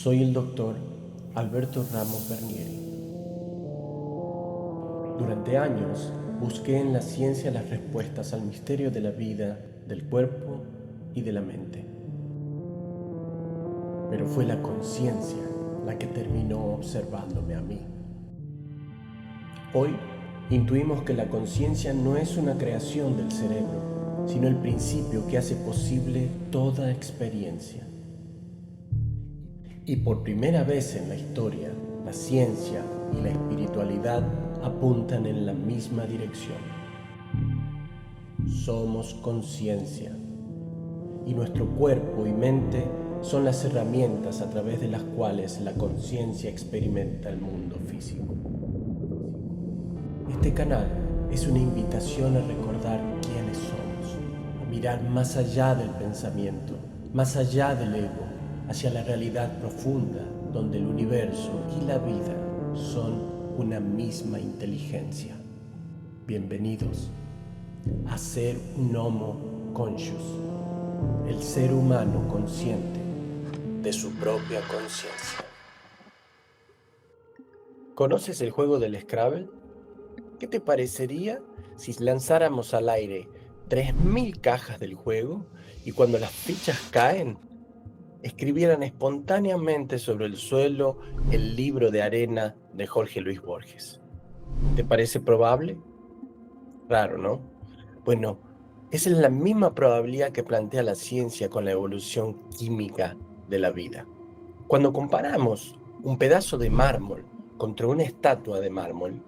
Soy el doctor Alberto Ramos Bernieri. Durante años busqué en la ciencia las respuestas al misterio de la vida, del cuerpo y de la mente. Pero fue la conciencia la que terminó observándome a mí. Hoy intuimos que la conciencia no es una creación del cerebro, sino el principio que hace posible toda experiencia. Y por primera vez en la historia, la ciencia y la espiritualidad apuntan en la misma dirección. Somos conciencia, y nuestro cuerpo y mente son las herramientas a través de las cuales la conciencia experimenta el mundo físico. Este canal es una invitación a recordar quiénes somos, a mirar más allá del pensamiento, más allá del ego, hacia la realidad profunda donde el universo y la vida son una misma inteligencia. Bienvenidos a ser un Homo Conscious, el ser humano consciente de su propia conciencia. ¿Conoces el juego del Scrabble? ¿Qué te parecería si lanzáramos al aire 3000 cajas del juego y cuando las fichas caen, escribieran espontáneamente sobre el suelo el libro de arena de Jorge Luis Borges? ¿Te parece probable? Raro, ¿no? Bueno, esa es la misma probabilidad que plantea la ciencia con la evolución química de la vida. Cuando comparamos un pedazo de mármol contra una estatua de mármol,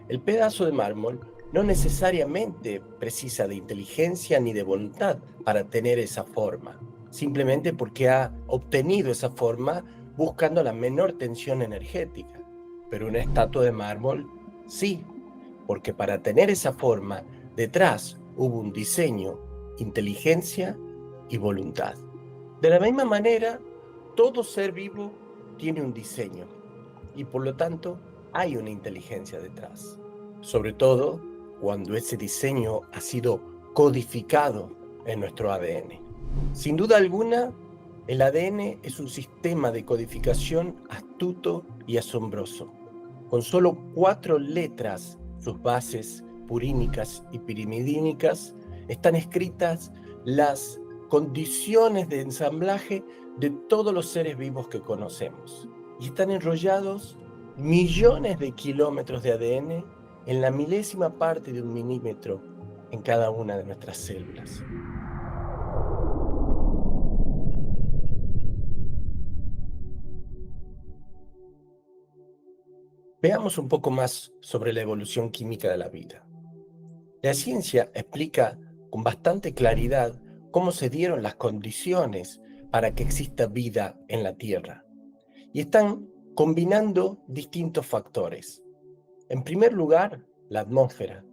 el pedazo de mármol no necesariamente precisa de inteligencia ni de voluntad para tener esa forma, simplemente porque ha obtenido esa forma buscando la menor tensión energética. Pero una estatua de mármol, sí, porque para tener esa forma, detrás hubo un diseño, inteligencia y voluntad. De la misma manera, todo ser vivo tiene un diseño y por lo tanto hay una inteligencia detrás. Sobre todo cuando ese diseño ha sido codificado en nuestro ADN. Sin duda alguna, el ADN es un sistema de codificación astuto y asombroso. Con solo 4 letras, sus bases purínicas y pirimidínicas, están escritas las condiciones de ensamblaje de todos los seres vivos que conocemos. Y están enrollados millones de kilómetros de ADN en la milésima parte de un milímetro en cada una de nuestras células. Veamos un poco más sobre la evolución química de la vida. La ciencia explica con bastante claridad cómo se dieron las condiciones para que exista vida en la Tierra. Y están combinando distintos factores. En primer lugar, la atmósfera,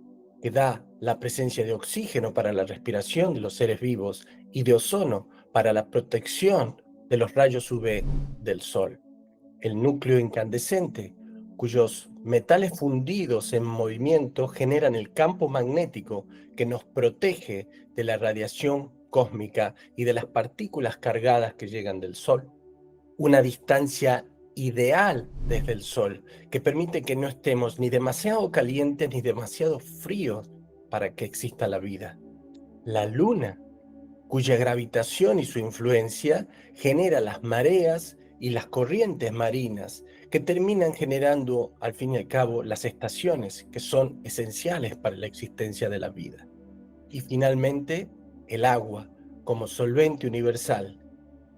que da la presencia de oxígeno para la respiración de los seres vivos y de ozono para la protección de los rayos UV del Sol. El núcleo incandescente, cuyos metales fundidos en movimiento generan el campo magnético que nos protege de la radiación cósmica y de las partículas cargadas que llegan del Sol. Una distancia ideal desde el Sol que permite que no estemos ni demasiado calientes ni demasiado fríos para que exista la vida. La Luna, cuya gravitación y su influencia genera las mareas y las corrientes marinas que terminan generando, al fin y al cabo, las estaciones que son esenciales para la existencia de la vida. Y finalmente, el agua, como solvente universal,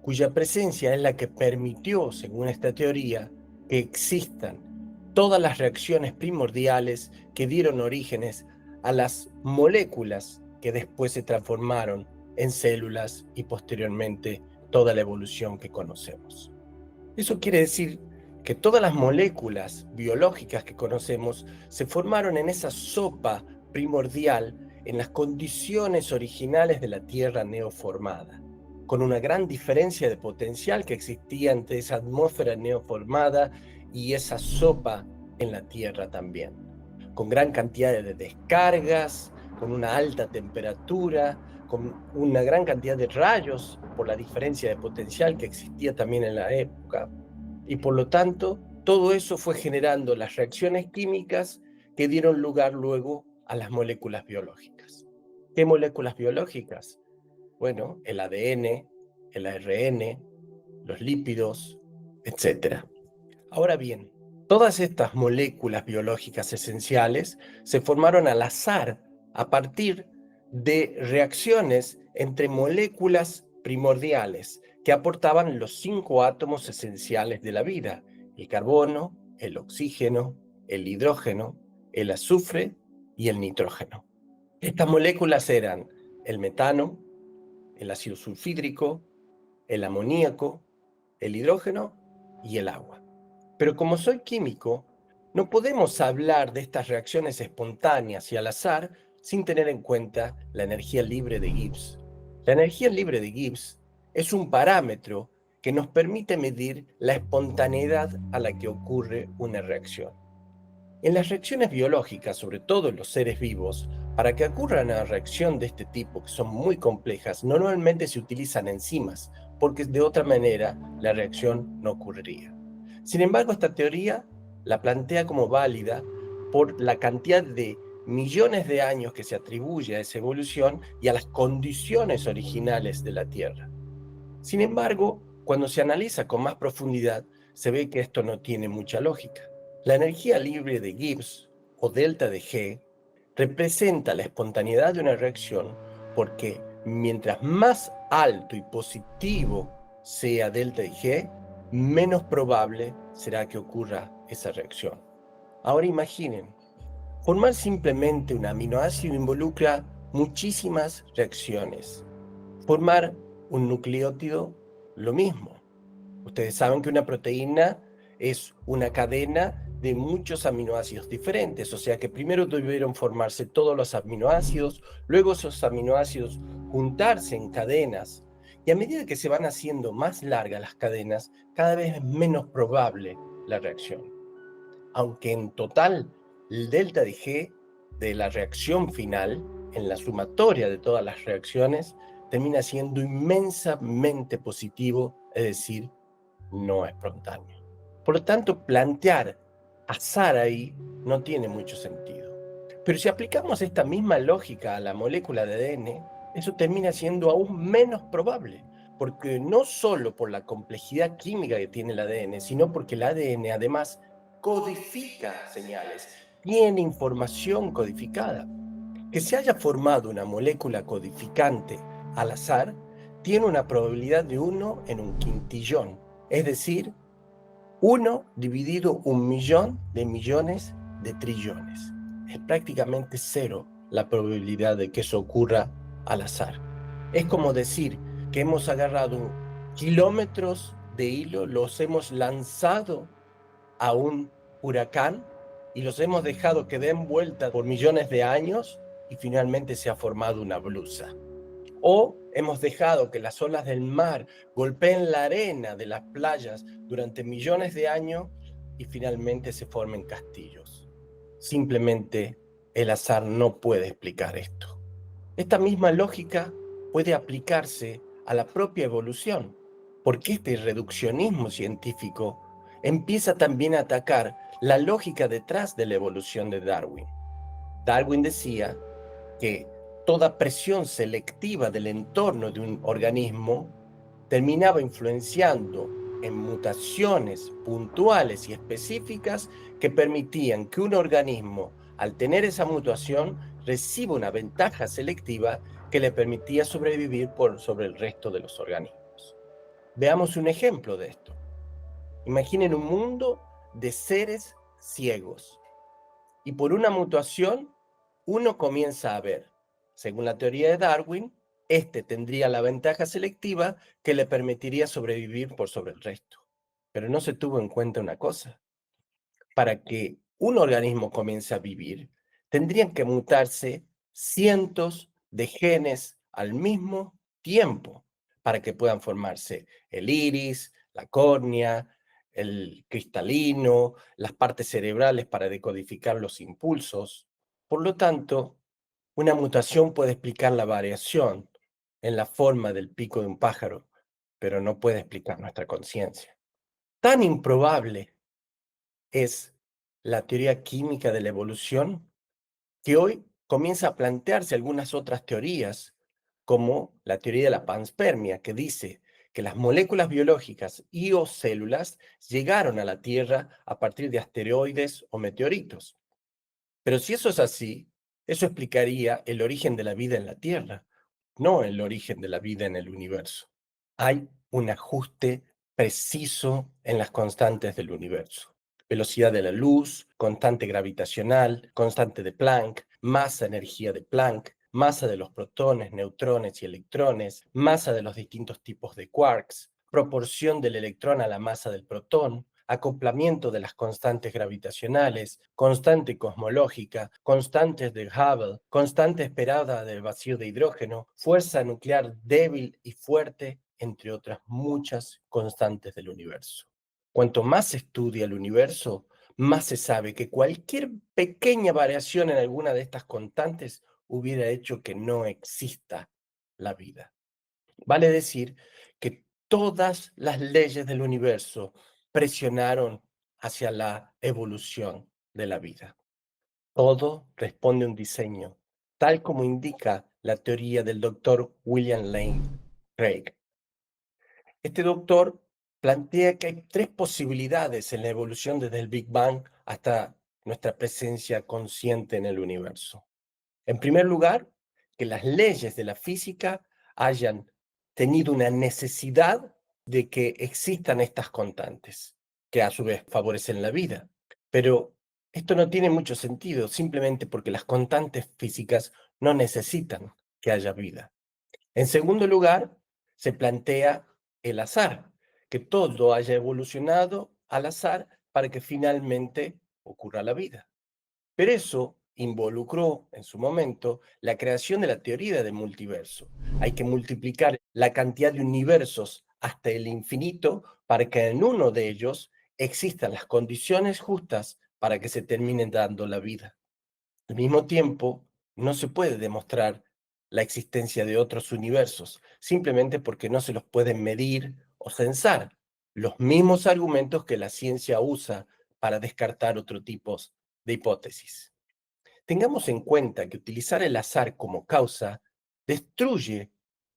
cuya presencia es la que permitió, según esta teoría, que existan todas las reacciones primordiales que dieron orígenes a las moléculas que después se transformaron en células y posteriormente toda la evolución que conocemos. Eso quiere decir que todas las moléculas biológicas que conocemos se formaron en esa sopa primordial en las condiciones originales de la Tierra neoformada, con una gran diferencia de potencial que existía entre esa atmósfera neoformada y esa sopa en la Tierra también, con gran cantidad de descargas, con una alta temperatura, con una gran cantidad de rayos por la diferencia de potencial que existía también en la época, Y por lo tanto, todo eso fue generando las reacciones químicas que dieron lugar luego a las moléculas biológicas. ¿Qué moléculas biológicas? Bueno, el ADN, el ARN, los lípidos, etcétera. Ahora bien, todas estas moléculas biológicas esenciales se formaron al azar a partir de reacciones entre moléculas primordiales que aportaban los 5 átomos esenciales de la vida: el carbono, el oxígeno, el hidrógeno, el azufre y el nitrógeno. Estas moléculas eran el metano, el ácido sulfídrico, el amoníaco, el hidrógeno y el agua. Pero como soy químico, no podemos hablar de estas reacciones espontáneas y al azar sin tener en cuenta la energía libre de Gibbs. La energía libre de Gibbs es un parámetro que nos permite medir la espontaneidad a la que ocurre una reacción. En las reacciones biológicas, sobre todo en los seres vivos, para que ocurra una reacción de este tipo, que son muy complejas, normalmente se utilizan enzimas, porque de otra manera la reacción no ocurriría. Sin embargo, esta teoría la plantea como válida por la cantidad de millones de años que se atribuye a esa evolución y a las condiciones originales de la Tierra. Sin embargo, cuando se analiza con más profundidad, se ve que esto no tiene mucha lógica. La energía libre de Gibbs, o delta de G, representa la espontaneidad de una reacción porque mientras más alto y positivo sea delta de G, menos probable será que ocurra esa reacción. Ahora imaginen, formar simplemente un aminoácido involucra muchísimas reacciones. Formar un nucleótido, lo mismo. Ustedes saben que una proteína es una cadena de muchos aminoácidos diferentes, o sea que primero debieron formarse todos los aminoácidos, luego esos aminoácidos juntarse en cadenas, y a medida que se van haciendo más largas las cadenas, cada vez es menos probable la reacción. Aunque en total el delta de G de la reacción final, en la sumatoria de todas las reacciones, termina siendo inmensamente positivo, es decir, no espontáneo. Por lo tanto, plantear azar ahí no tiene mucho sentido. Pero si aplicamos esta misma lógica a la molécula de ADN, eso termina siendo aún menos probable, porque no solo por la complejidad química que tiene el ADN, sino porque el ADN además codifica señales, tiene información codificada. Que se haya formado una molécula codificante al azar tiene una probabilidad de 1 en un quintillón, es decir, 1 dividido 1.000.000 de millones de trillones. Es prácticamente cero la probabilidad de que eso ocurra al azar. Es como decir que hemos agarrado kilómetros de hilo, los hemos lanzado a un huracán y los hemos dejado que den vuelta por millones de años y finalmente se ha formado una blusa. O hemos dejado que las olas del mar golpeen la arena de las playas durante millones de años y finalmente se formen castillos. Simplemente el azar no puede explicar esto. Esta misma lógica puede aplicarse a la propia evolución, porque este reduccionismo científico empieza también a atacar la lógica detrás de la evolución de Darwin. Darwin decía que toda presión selectiva del entorno de un organismo terminaba influenciando en mutaciones puntuales y específicas que permitían que un organismo, al tener esa mutación, reciba una ventaja selectiva que le permitía sobrevivir por sobre el resto de los organismos. Veamos un ejemplo de esto. Imaginen un mundo de seres ciegos y por una mutación uno comienza a ver. Según la teoría de Darwin, este tendría la ventaja selectiva que le permitiría sobrevivir por sobre el resto. Pero no se tuvo en cuenta una cosa. Para que un organismo comience a vivir, tendrían que mutarse cientos de genes al mismo tiempo para que puedan formarse el iris, la córnea, el cristalino, las partes cerebrales para decodificar los impulsos. Por lo tanto, una mutación puede explicar la variación en la forma del pico de un pájaro, pero no puede explicar nuestra conciencia. Tan improbable es la teoría química de la evolución que hoy comienza a plantearse algunas otras teorías, como la teoría de la panspermia, que dice que las moléculas biológicas y o células llegaron a la Tierra a partir de asteroides o meteoritos. Pero si eso es así, eso explicaría el origen de la vida en la Tierra, no el origen de la vida en el universo. Hay un ajuste preciso en las constantes del universo. Velocidad de la luz, constante gravitacional, constante de Planck, masa, energía de Planck, masa de los protones, neutrones y electrones, masa de los distintos tipos de quarks, proporción del electrón a la masa del protón, acoplamiento de las constantes gravitacionales, constante cosmológica, constantes de Hubble, constante esperada del vacío de hidrógeno, fuerza nuclear débil y fuerte, entre otras muchas constantes del universo. Cuanto más se estudia el universo, más se sabe que cualquier pequeña variación en alguna de estas constantes hubiera hecho que no exista la vida. Vale decir que todas las leyes del universo presionaron hacia la evolución de la vida. Todo responde a un diseño, tal como indica la teoría del doctor William Lane Craig. Este doctor plantea que hay tres posibilidades en la evolución desde el Big Bang hasta nuestra presencia consciente en el universo. En primer lugar, que las leyes de la física hayan tenido una necesidad de que existan estas constantes, que a su vez favorecen la vida. Pero esto no tiene mucho sentido, simplemente porque las constantes físicas no necesitan que haya vida. En segundo lugar, se plantea el azar, que todo haya evolucionado al azar para que finalmente ocurra la vida. Pero eso involucró en su momento la creación de la teoría del multiverso. Hay que multiplicar la cantidad de universos hasta el infinito para que en uno de ellos existan las condiciones justas para que se termine dando la vida. Al mismo tiempo, no se puede demostrar la existencia de otros universos, simplemente porque no se los pueden medir o censar. Los mismos argumentos que la ciencia usa para descartar otro tipo de hipótesis. Tengamos en cuenta que utilizar el azar como causa destruye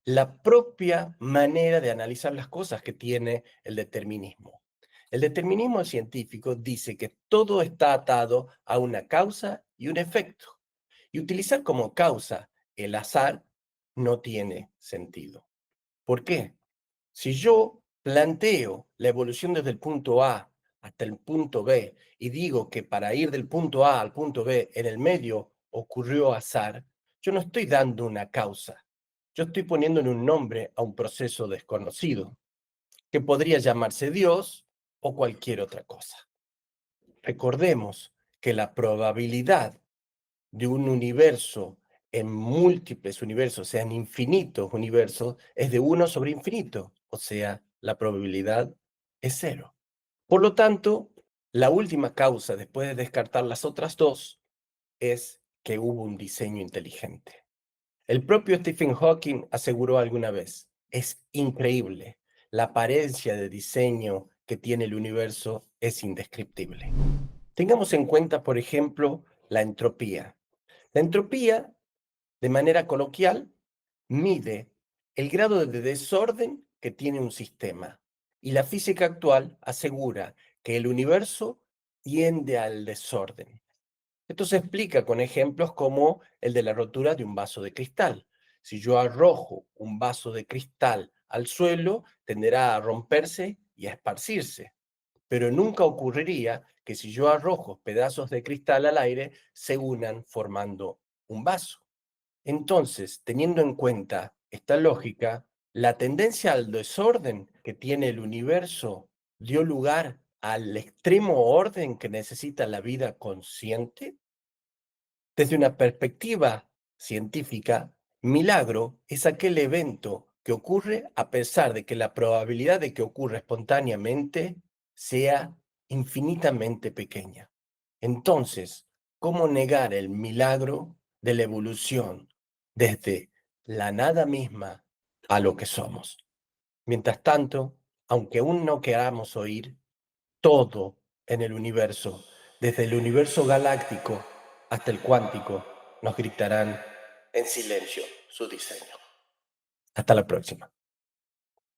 la propia manera de analizar las cosas que tiene el determinismo. El determinismo científico dice que todo está atado a una causa y un efecto. Y utilizar como causa el azar no tiene sentido. ¿Por qué? Si yo planteo la evolución desde el punto A hasta el punto B y digo que para ir del punto A al punto B en el medio ocurrió azar, yo no estoy dando una causa. Yo estoy poniéndole un nombre a un proceso desconocido, que podría llamarse Dios o cualquier otra cosa. Recordemos que la probabilidad de un universo en múltiples universos, o sea, en infinitos universos, es de 1 sobre infinito, o sea, la probabilidad es 0. Por lo tanto, la última causa, después de descartar las otras dos, es que hubo un diseño inteligente. El propio Stephen Hawking aseguró alguna vez, es increíble, la apariencia de diseño que tiene el universo es indescriptible. Tengamos en cuenta, por ejemplo, la entropía. La entropía, de manera coloquial, mide el grado de desorden que tiene un sistema. Y la física actual asegura que el universo tiende al desorden. Esto se explica con ejemplos como el de la rotura de un vaso de cristal. Si yo arrojo un vaso de cristal al suelo, tenderá a romperse y a esparcirse. Pero nunca ocurriría que si yo arrojo pedazos de cristal al aire, se unan formando un vaso. Entonces, teniendo en cuenta esta lógica, la tendencia al desorden que tiene el universo dio lugar al extremo orden que necesita la vida consciente. Desde una perspectiva científica, milagro es aquel evento que ocurre a pesar de que la probabilidad de que ocurra espontáneamente sea infinitamente pequeña. Entonces, ¿cómo negar el milagro de la evolución desde la nada misma a lo que somos? Mientras tanto, aunque aún no queramos oír, todo en el universo, desde el universo galáctico hasta el cuántico, nos gritarán en silencio su diseño. Hasta la próxima.